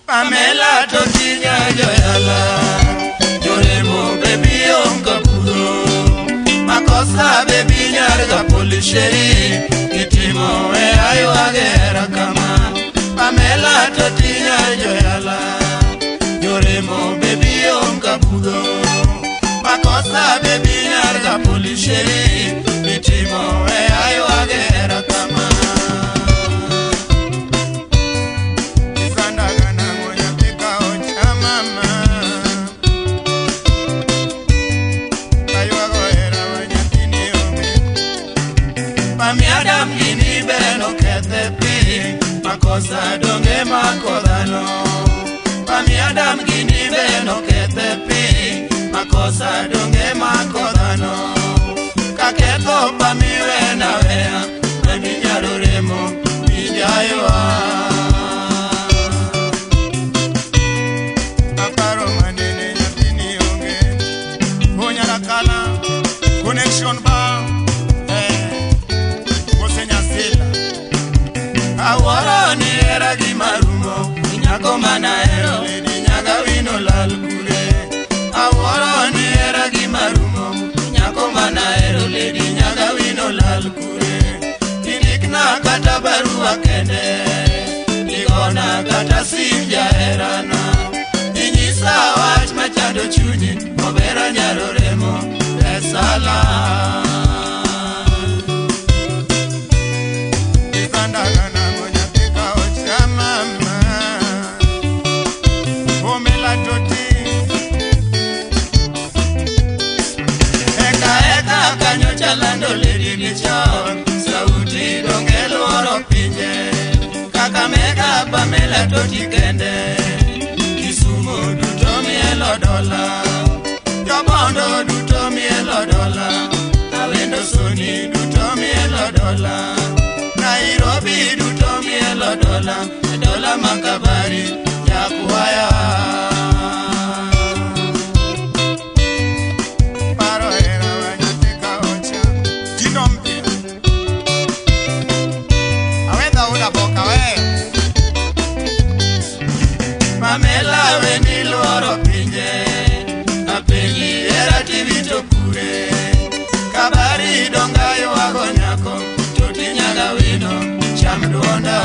Pamela Atoti joyala Joremo baby onka puro Makosa baby nyarga polisheri Kitimo ayo agera kama Pamela Atoti joyala Joremo baby onka puro Makosa baby nyarga polisheri Kitimo ayo agera kama Adam gini beno ketepi Makosa donge makodano Pami Adam gini beno ketepi Makosa donge makodano Kaketo pami wena wea Pami nyaruremo Mijayoa Aparo manene nyatini onge Kunyara kala Connection ba Awara ni era di marumo Inyako mana ero Ledi nyaga wino lalkure Awara ni era di marumo Inyako mana ero Ledi nyaga wino lalkure Tinikna kata barua kende Igona kata simja erana Inyisa wach machado chunyi Mobera nyaroremo Esala Chalando lady bichon Sauti dongelo oro pinje Kakamega Pamela Atoti kende Kisumu duto mielo dola Jobondo duto mielo dola Awendo Soni duto mielo dola Nairobi duto mielo dola Dola Kabarry ya kuhaya Pamela weni luoro pinje Apengi era tivito kure Kabarry dongayo wago nyako Toti nyaga wino chamduonda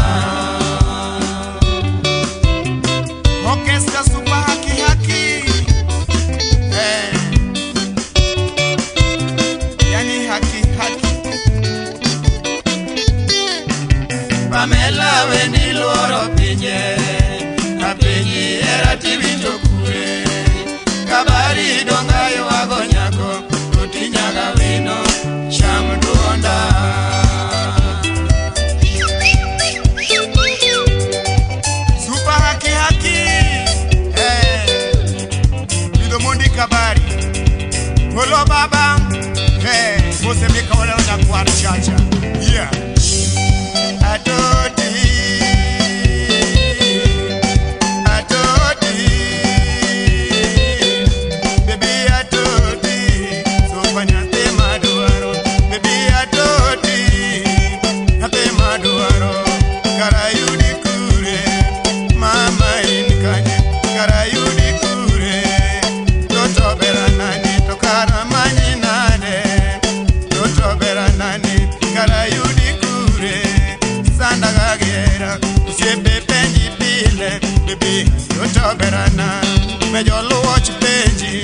Orkestra super haki haki Yani haki haki Pamela weni luoro pinje Apengi era tivito kure Kabarry dongayo wago nyako Toti nyaga wino chamduonda Super haki haki Vido Mondi Kabarry Holo baba Mose mika wala na kwa chacha Yeah Atoti Berana, me yo lo watch penji,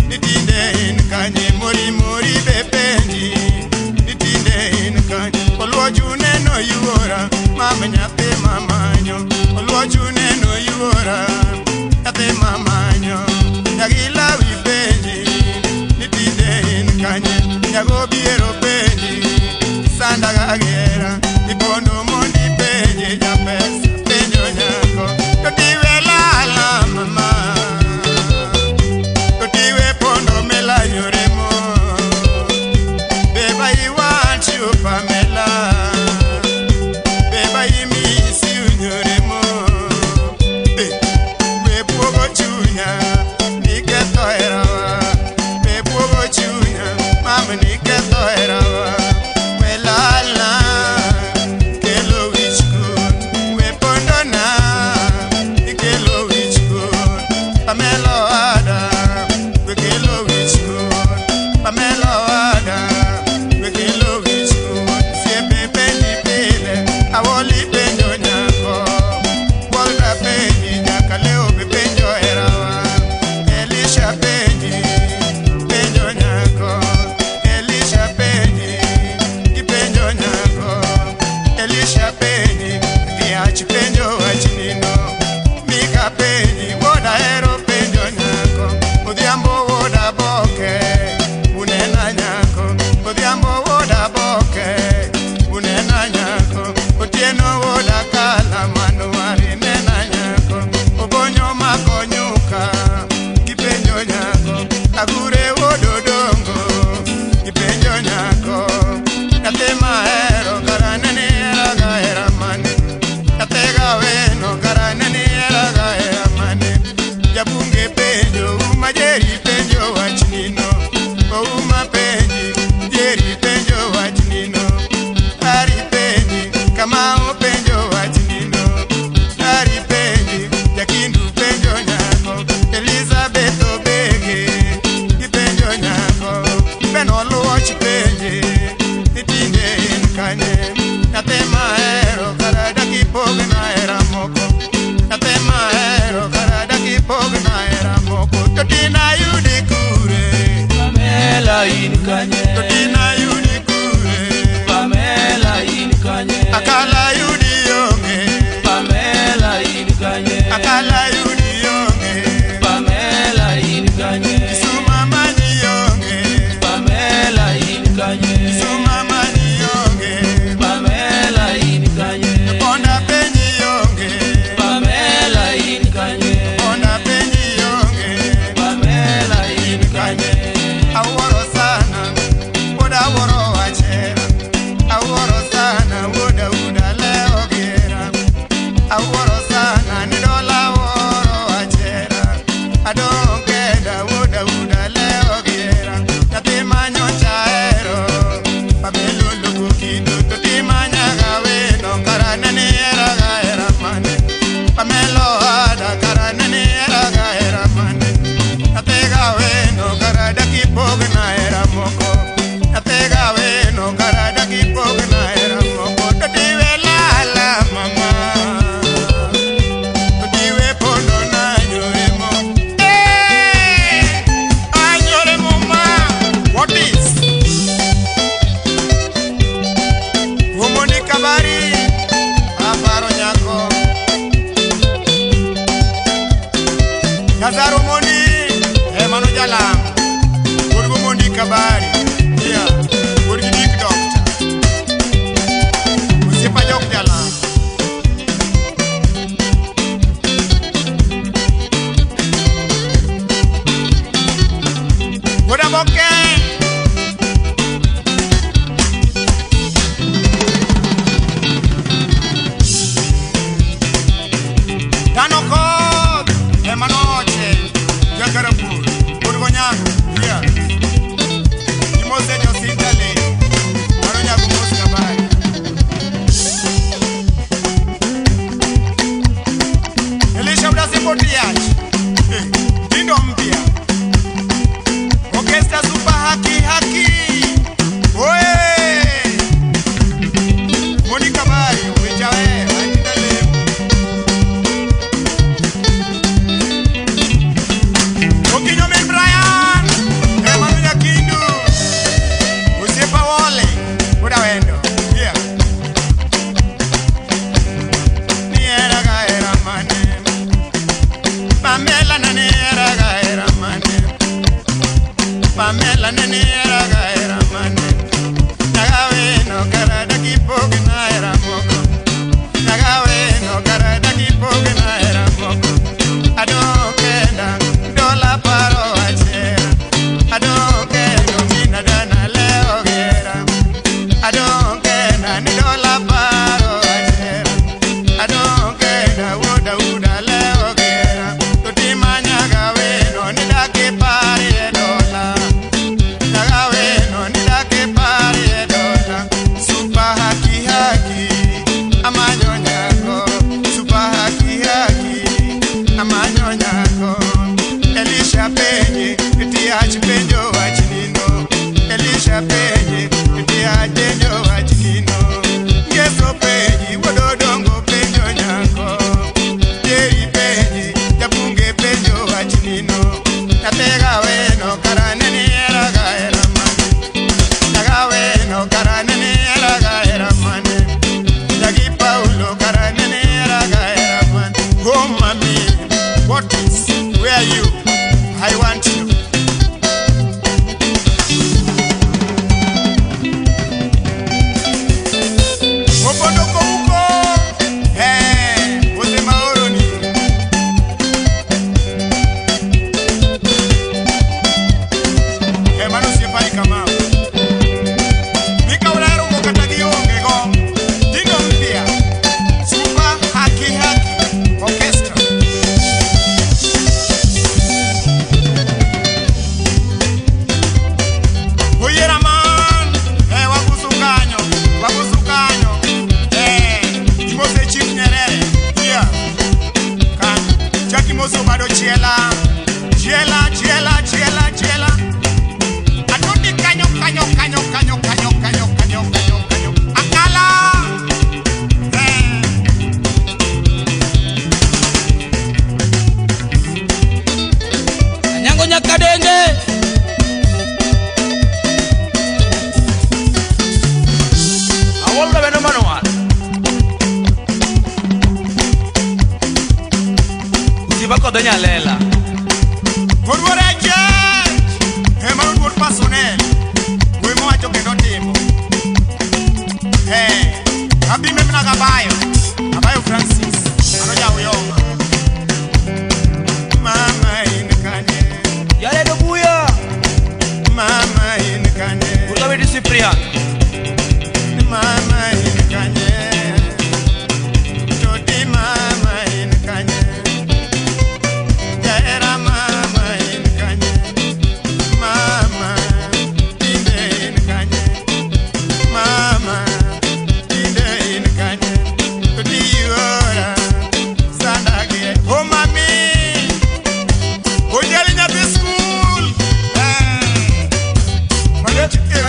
nitinde in kanye mori mori be penji, nitinde in kanye. Olo june no yuora, mama nyape mama nyo. Olo june no yuora, nyape mama nyo. Yagila wi penji, nitinde in kanye. Yago biero penji, sanda gagera, ipondo mondi penji japes penjo nyako. Mama, Totiwe pondo mela yoremo. Baby, I want you, Pamela. Baby, I miss you, yoremo. awoli penjo nyako Walda penji nyaka leo be penjo erawa Elisha penji penjo nyako Elisha penji ki penjo nyako Elisha penji giach penjo wachinino Mika penji woda ero penjo nyako Odhiambo woda boke unena nyako Odhiambo woda boke unena nyako Otieno woda kala manuari nena nyako Obonyo makonyuka kipenjo nyako Agure wododongo kipenjo nyako Natema ero karanene era gaera mani Nate mozo bado chiela. Chiela, chiela, chiela, chiela. Atoti kanyo, kanyo, kanyo, kanyo, kanyo, kanyo, kanyo, kanyo, kanyo. Akala. Nyango nyakadenge. Awolda beno manual. Usibako doña Lela. Por oreche. Hermano por pasonel. We mo acho que no temo. Abi me mna gabayo. Gabayo Francis. Ano ya uyoma. Mama inkane. Yale do buya. Mama inkane. Ula be Cyprian. Mama inkane. Toti mama inkane. Jaera mama inkane. Mama inde inkane. Mama inde inkane. Toti yora sandage. Oh mami. Oh yali na school. Male chikiru.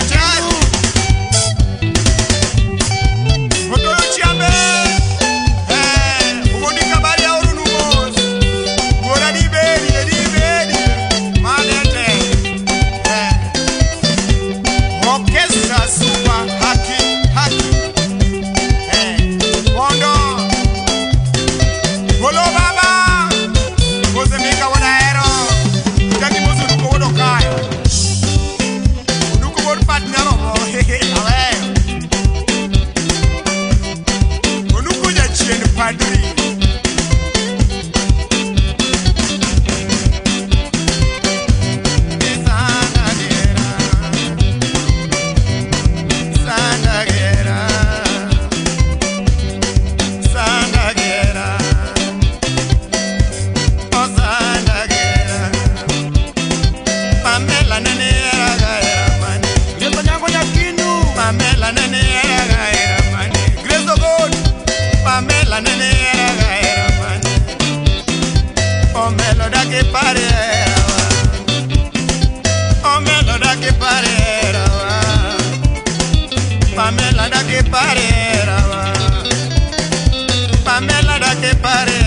Pamela nene era mani. Yeto nyango nyakinu. Pamela nene era mani. Grace of God. Pamela nene era mani. O meloda que pare era wa. O meloda que pare era wa. Pamela da que pare era wa. Pamela da que pare